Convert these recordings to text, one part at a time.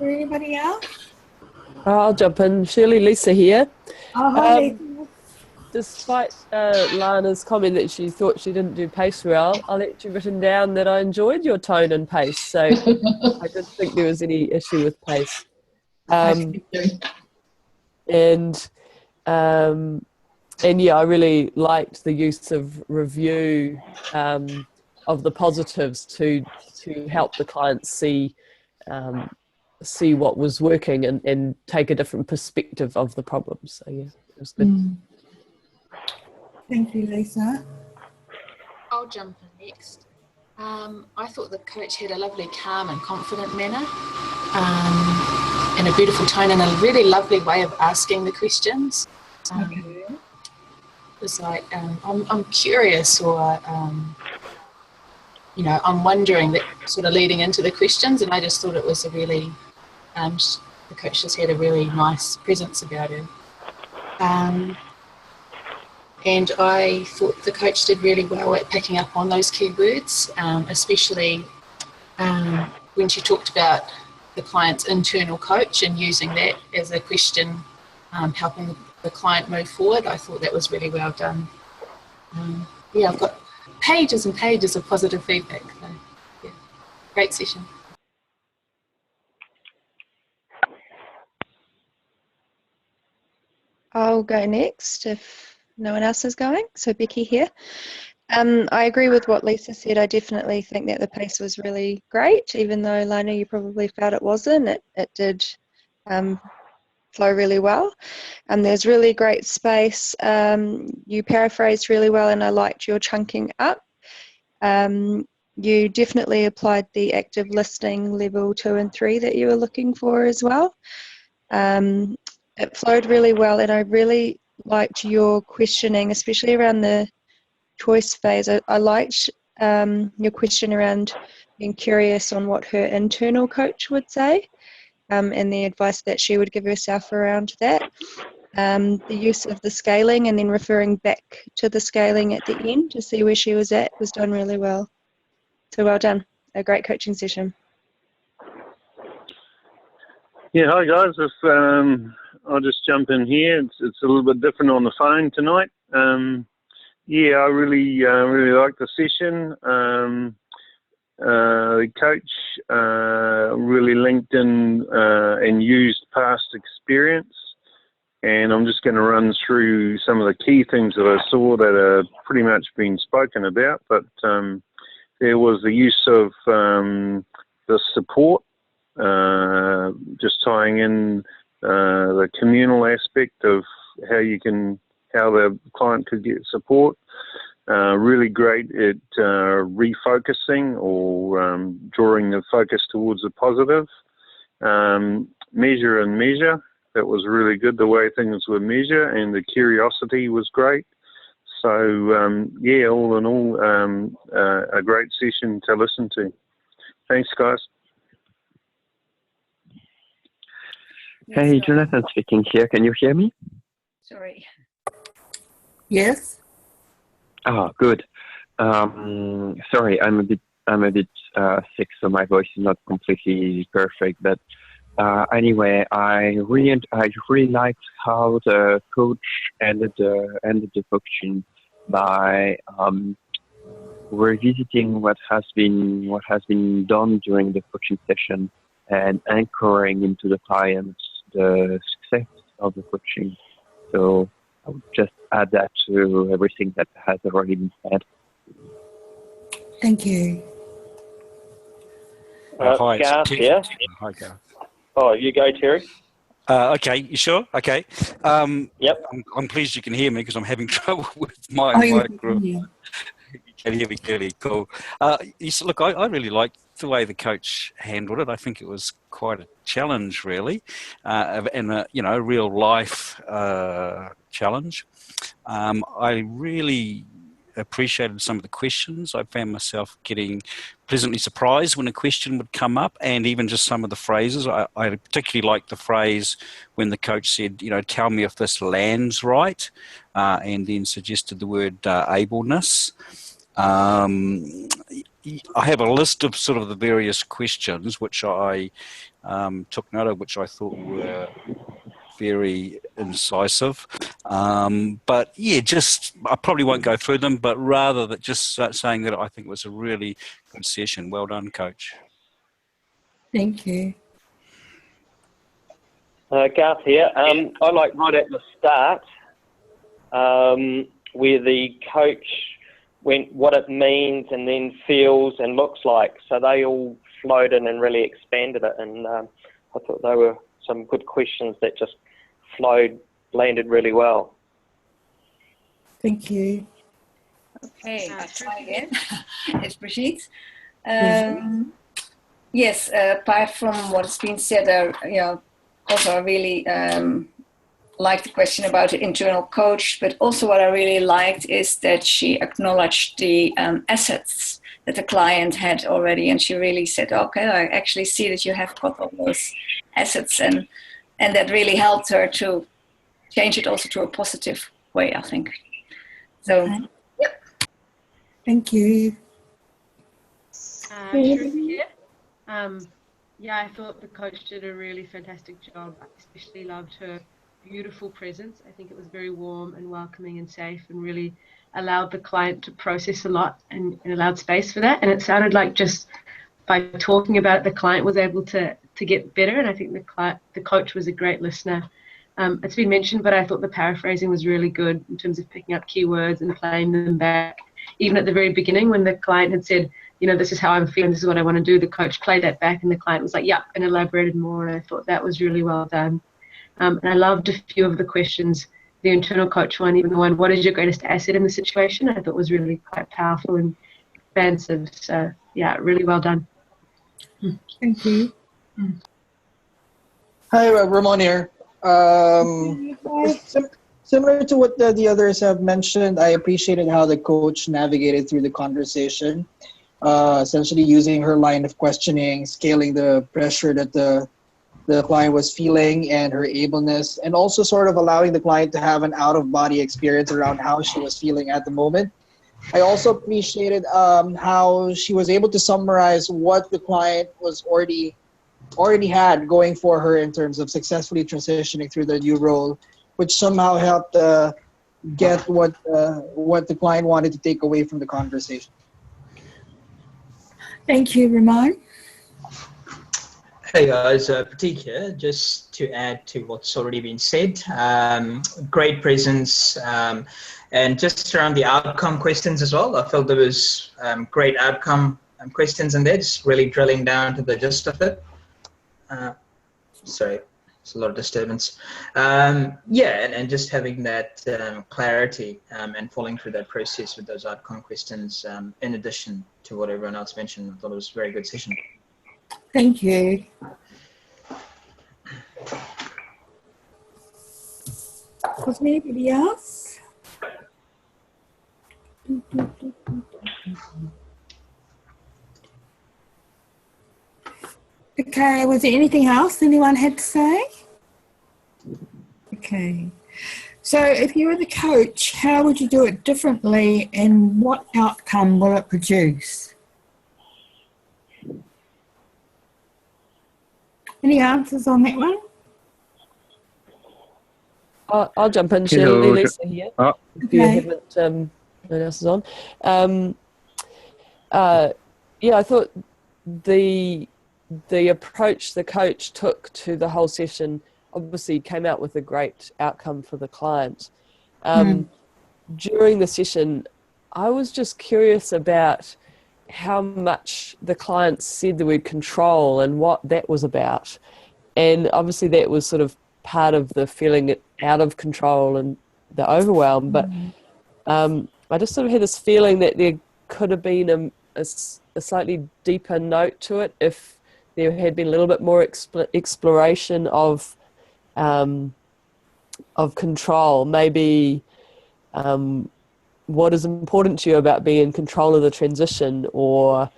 Anybody else? I'll jump in. Shirley, Lisa here. Oh, hi, Lisa. Despite Lana's comment that she thought she didn't do pace well, I'll let you written down that I enjoyed your tone and pace. So I didn't think there was any issue with pace. Okay. And yeah, I really liked the use of review of the positives to help the clients see what was working and take a different perspective of the problem. So yeah, it was good. Thank you, Lisa. I'll jump in next. I thought the coach had a lovely, calm and confident manner, and a beautiful tone and a really lovely way of asking the questions. Okay. It was like, I'm curious, or I'm wondering, that sort of leading into the questions, and I just thought it was a really, the coach just had a really nice presence about her. And I thought the coach did really well at picking up on those key words, especially when she talked about the client's internal coach and using that as a question, helping the client move forward. I thought that was really well done. Yeah, I've got pages and pages of positive feedback. So, yeah, great session. I'll go next if no one else is going. So Becky here. I agree with what Lisa said. I definitely think that the pace was really great, even though Lana, you probably felt it wasn't. It did flow really well. There's really great space. You paraphrased really well, and I liked your chunking up. You definitely applied the active listening level 2 and 3 that you were looking for as well. It flowed really well, and I really liked your questioning, especially around the choice phase. I liked your question around being curious on what her internal coach would say, and the advice that she would give herself around that. The use of the scaling and then referring back to the scaling at the end to see where she was at was done really well. So well done. A great coaching session. Yeah, hi guys. I'll just jump in here. It's a little bit different on the phone tonight. Yeah, I really liked the session. The coach really linked in and used past experience. And I'm just going to run through some of the key things that I saw that are pretty much been spoken about. But there was the use of the support, just tying in the communal aspect of how the client could get support. Really great at refocusing or drawing the focus towards the positive. Measure and measure. That was really good, the way things were measured, and the curiosity was great. So, yeah, all in all, a great session to listen to. Thanks, guys. Hey, Jonathan speaking here. Can you hear me? Sorry. Yes. Ah, good. Sorry, I'm a bit sick, so my voice is not completely perfect. But anyway, I really liked how the coach ended the function by revisiting what has been done during the coaching session and anchoring into the clients the success of the coaching. So I would just add that to everything that has already been said. Thank you. Hi, Garth here. Hi, Garth. Oh, you go, Terry. Okay, you sure? Okay. Yep. I'm pleased you can hear me because I'm having trouble with my micro. You can hear me clearly. Cool. Look, I really liked the way the coach handled it. I think it was quite a challenge, really, and a real life challenge. I really appreciated some of the questions. I found myself getting pleasantly surprised when a question would come up, and even just some of the phrases. I particularly liked the phrase when the coach said, tell me if this lands right, and then suggested the word ableness. I have a list of sort of the various questions which I took note of, which I thought were very incisive. But yeah, I probably won't go through them, but rather that just saying that I think it was a really good session. Well done, Coach. Thank you. Garth here. I like right at the start where the coach went what it means and then feels and looks like. So they all flowed in and really expanded it. And I thought they were some good questions that just landed really well. Thank you. Okay, I'll try again. It's Brigitte. Mm-hmm. Yes, apart from what's been said, also I really liked the question about the internal coach, but also what I really liked is that she acknowledged the assets that the client had already, and she really said, okay, I actually see that you have got all those assets, and that really helped her to change it also to a positive way, I think. So, Okay. Yep. Thank you. Yeah, I thought the coach did a really fantastic job. I especially loved her beautiful presence. I think it was very warm and welcoming and safe, and really allowed the client to process a lot and allowed space for that. And it sounded like just by talking about it, the client was able to get better. And I think the coach was a great listener. It's been mentioned, but I thought the paraphrasing was really good in terms of picking up keywords and playing them back. Even at the very beginning, when the client had said, this is how I'm feeling, this is what I want to do, the coach played that back and the client was like, yeah, and elaborated more. And I thought that was really well done. And I loved a few of the questions, the internal coach one, even the one, what is your greatest asset in the situation? I thought was really quite powerful and expansive. So yeah, really well done. Thank you. Hi, Ramon here. Similar to what the others have mentioned, I appreciated how the coach navigated through the conversation, essentially using her line of questioning, scaling the pressure that the client was feeling and her ableness, and also sort of allowing the client to have an out-of-body experience around how she was feeling at the moment. I also appreciated how she was able to summarize what the client was already had going for her in terms of successfully transitioning through the new role, which somehow helped get what the client wanted to take away from the conversation. Thank you, Ramon. Hey guys, Pratik here. Just to add to what's already been said, great presence, and just around the outcome questions as well. I felt there was great outcome questions in there, just really drilling down to the gist of it. Sorry, it's a lot of disturbance. Yeah, and just having that clarity and following through that process with those outcome questions, in addition to what everyone else mentioned. I thought it was a very good session. Thank you. Was there anybody else? Okay, was there anything else anyone had to say? Okay. So if you were the coach, how would you do it differently and what outcome will it produce? Any answers on that one? I'll jump in, Shirley. Lisa here. If you haven't, no one else is on. Yeah, I thought the approach the coach took to the whole session obviously came out with a great outcome for the client. During the session, I was just curious about how much the client said the word control and what that was about. And obviously that was sort of part of the feeling out of control and the overwhelm. But I just sort of had this feeling that there could have been a slightly deeper note to it if there had been a little bit more exploration of control. Maybe what is important to you about being in control of the transition, or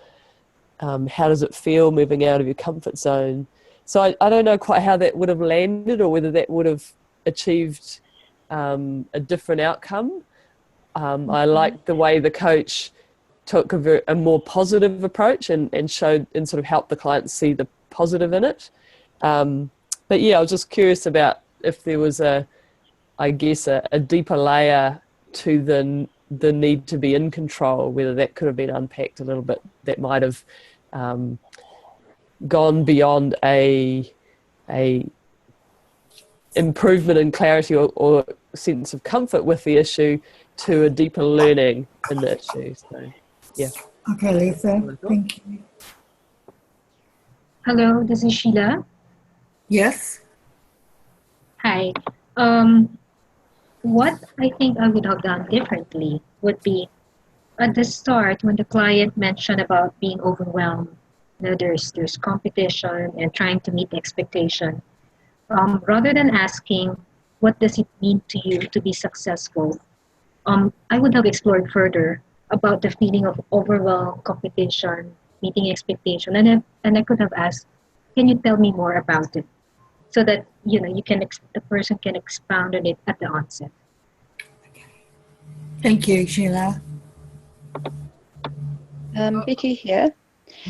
how does it feel moving out of your comfort zone? So I don't know quite how that would have landed, or whether that would have achieved a different outcome. I liked the way the coach took a more positive approach and showed and sort of helped the client see the positive in it. But yeah, I was just curious about if there was a deeper layer to the need to be in control, whether that could have been unpacked a little bit, that might have gone beyond a improvement in clarity or sense of comfort with the issue to a deeper learning in the issue. So, yeah. Okay, Lisa, thank you. Hello, this is Sheila. Yes. Hi. What I think I would have done differently would be at the start when the client mentioned about being overwhelmed. You know, there's competition and trying to meet the expectation. Rather than asking, what does it mean to you to be successful? I would have explored further about the feeling of overwhelm, competition, meeting expectation, and I could have asked, can you tell me more about it? So that the person can expound on it at the onset. Thank you, Sheila. Becky here.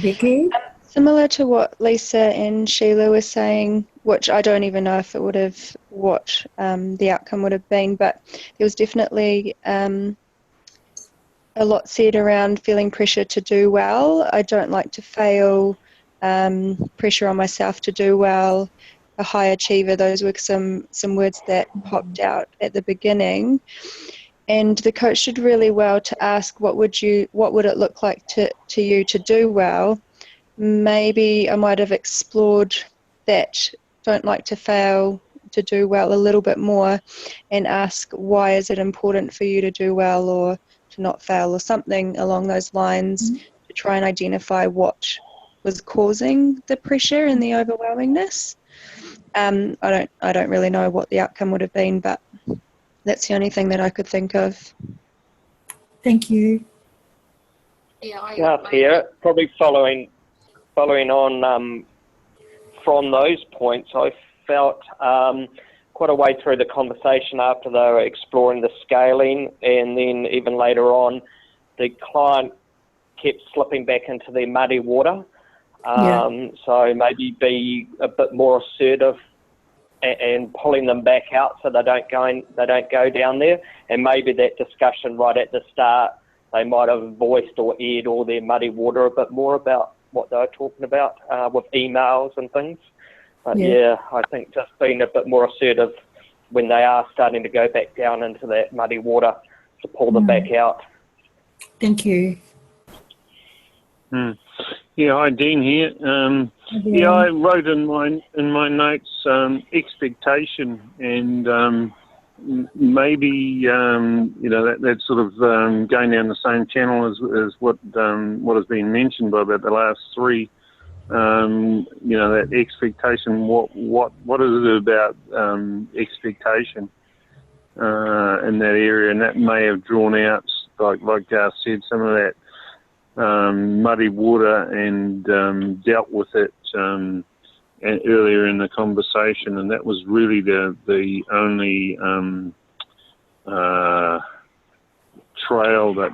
Becky? Similar to what Lisa and Sheila were saying, which I don't even know if it would have, what the outcome would have been, but there was definitely a lot said around feeling pressure to do well. I don't like to fail, pressure on myself to do well, a high achiever. Those were some words that popped out at the beginning. And the coach did really well to ask, what would it look like to you to do well? Maybe I might have explored that don't like to fail, to do well a little bit more, and ask, why is it important for you to do well or to not fail, or something along those lines, to try and identify what was causing the pressure and the overwhelmingness. I don't really know what the outcome would have been, but that's the only thing that I could think of. Thank you. Yeah, Pierre, probably following on from those points, I felt quite a way through the conversation after they were exploring the scaling, and then even later on, the client kept slipping back into their muddy water. So maybe be a bit more assertive and pulling them back out so they don't go down there. And maybe that discussion right at the start, they might have voiced or aired all their muddy water a bit more about what they were talking about with emails and things. But yeah, I think just being a bit more assertive when they are starting to go back down into that muddy water to pull them back out. Thank you. Yeah, hi, Dean here. Yeah, I wrote in my notes expectation, and maybe that's sort of going down the same channel as what has been mentioned by about the last three. That expectation. What is it about expectation in that area, and that may have drawn out, like Garth said, some of that muddy water, and dealt with it earlier in the conversation, and that was really the only trail that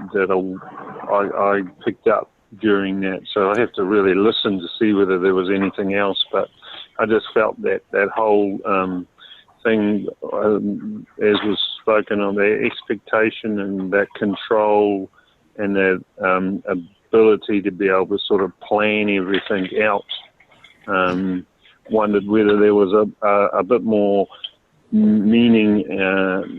I picked up during that. So I have to really listen to see whether there was anything else, but I just felt that whole thing, as was spoken on, the expectation and that control and that ability to be able to sort of plan everything out. Wondered whether there was a bit more meaning,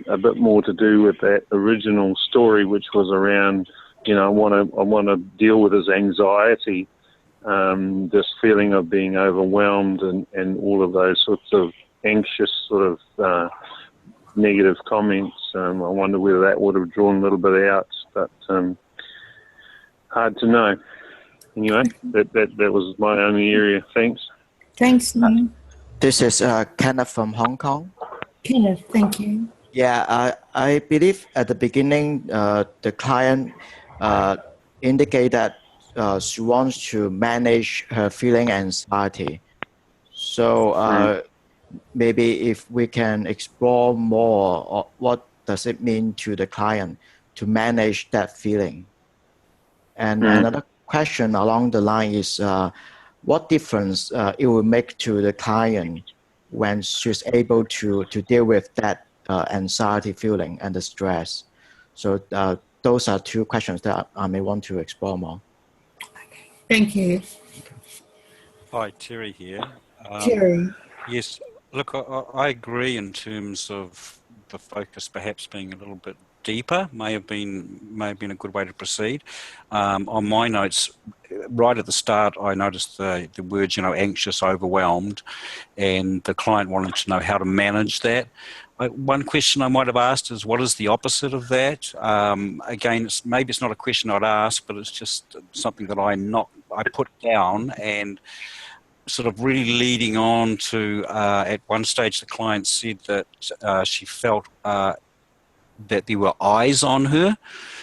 a bit more to do with that original story, which was around, I want to deal with his anxiety, this feeling of being overwhelmed, and all of those sorts of anxious sort of negative comments. I wonder whether that would have drawn a little bit out, but hard to know. Anyway, that was my only area. Thanks. Thanks, Neil. This is Kenneth from Hong Kong. Kenneth, thank you. Yeah, I believe at the beginning, the client indicated that she wants to manage her feeling anxiety. So maybe if we can explore more, what does it mean to the client to manage that feeling? And another question along the line is, what difference it will make to the client when she's able to deal with that anxiety feeling and the stress? So those are two questions that I may want to explore more. Thank you. Hi, Terry here. Terry. Yes, look, I agree in terms of the focus perhaps being a little bit deeper. May have been a good way to proceed. On my notes, right at the start, I noticed the words, anxious, overwhelmed, and the client wanted to know how to manage that. One question I might have asked is, what is the opposite of that? Again, maybe it's not a question I'd ask, but it's just something that I put down, and sort of really leading on to at one stage the client said that she felt that there were eyes on her.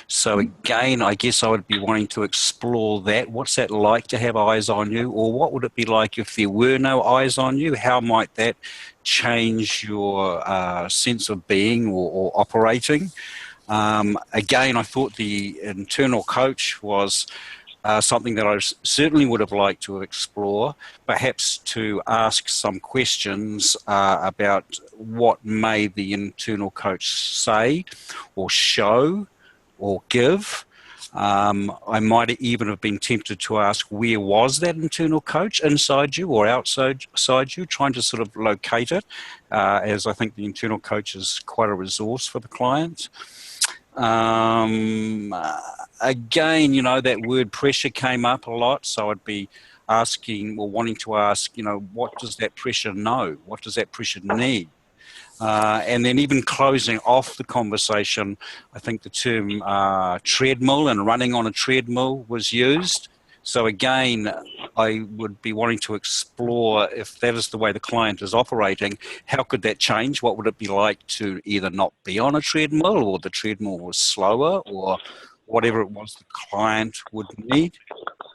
So again, I guess I would be wanting to explore that. What's that like to have eyes on you? Or what would it be like if there were no eyes on you? How might that change your sense of being or operating? Again, I thought the internal coach was something that I certainly would have liked to explore, perhaps to ask some questions about what may the internal coach say or show or give. I might even have been tempted to ask, where was that internal coach, inside you or outside you, trying to sort of locate it, as I think the internal coach is quite a resource for the client. Again, that word pressure came up a lot, so I'd be asking or wanting to ask, what does that pressure know? What does that pressure need? And then even closing off the conversation, I think the term treadmill and running on a treadmill was used. So again, I would be wanting to explore, if that is the way the client is operating, how could that change? What would it be like to either not be on a treadmill, or the treadmill was slower, or whatever it was the client would need?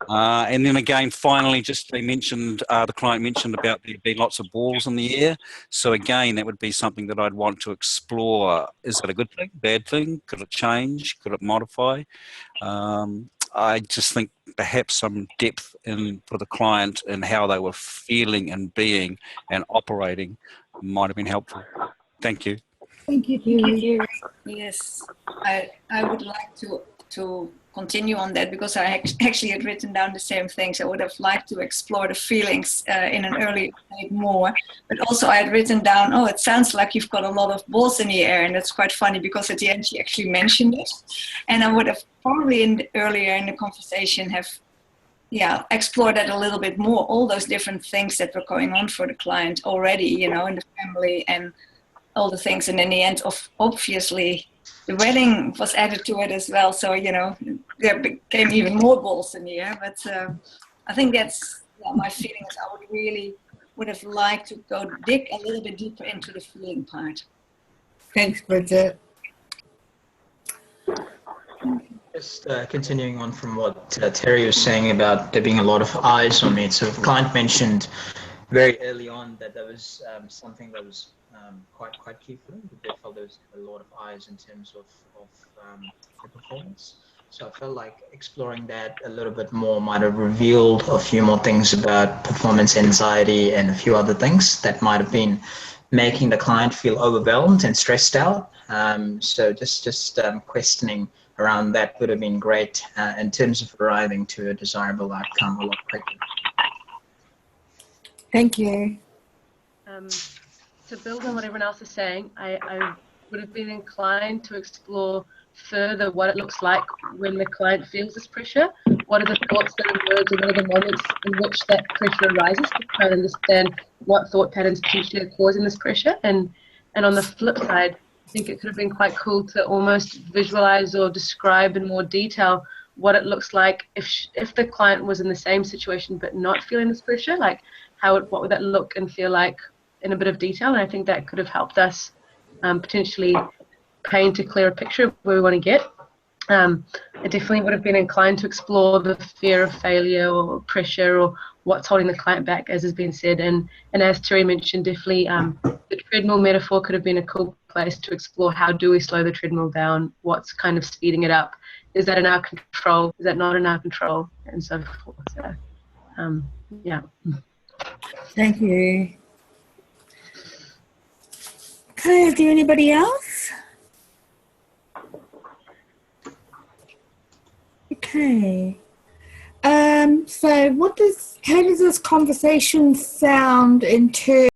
And then again, finally, just the client mentioned about there being lots of balls in the air. So again, that would be something that I'd want to explore. Is it a good thing, bad thing? Could it change? Could it modify? I just think perhaps some depth for the client and how they were feeling and being and operating might have been helpful. Thank you. Thank you, Terry. Yes, I would like to continue on that, because I actually had written down the same things. I would have liked to explore the feelings in an early stage more, but also I had written down, it sounds like you've got a lot of balls in the air, and that's quite funny because at the end she actually mentioned it, and I would have probably earlier in the conversation have explored that a little bit more, all those different things that were going on for the client already, in the family and all the things, and in the end, obviously, the wedding was added to it as well. So, there became even more balls in the air. But I think that's my feelings. I would have liked to go dig a little bit deeper into the feeling part. Thanks, Bridget. Just continuing on from what Terry was saying about there being a lot of eyes on me. So the client mentioned very early on that there was something that was quite key for them. They felt there was a lot of eyes in terms of the performance. So I felt like exploring that a little bit more might have revealed a few more things about performance anxiety and a few other things that might have been making the client feel overwhelmed and stressed out. So just questioning around that would have been great in terms of arriving to a desirable outcome a lot quicker. Thank you. To build on what everyone else is saying, I would have been inclined to explore further what it looks like when the client feels this pressure. What are the thoughts that emerge, and what are the moments in which that pressure arises, to try and understand what thought patterns potentially are causing this pressure. And on the flip side, I think it could have been quite cool to almost visualize or describe in more detail what it looks like if the client was in the same situation but not feeling this pressure, like what would that look and feel like in a bit of detail. And I think that could have helped us potentially paint a clearer picture of where we want to get. I definitely would have been inclined to explore the fear of failure or pressure or what's holding the client back, as has been said. And as Terry mentioned, definitely the treadmill metaphor could have been a cool place to explore how do we slow the treadmill down, what's kind of speeding it up. is that in our control? Is that not in our control? And so forth. So, yeah. Thank you. Okay, is there anybody else? Okay. So how does this conversation sound in terms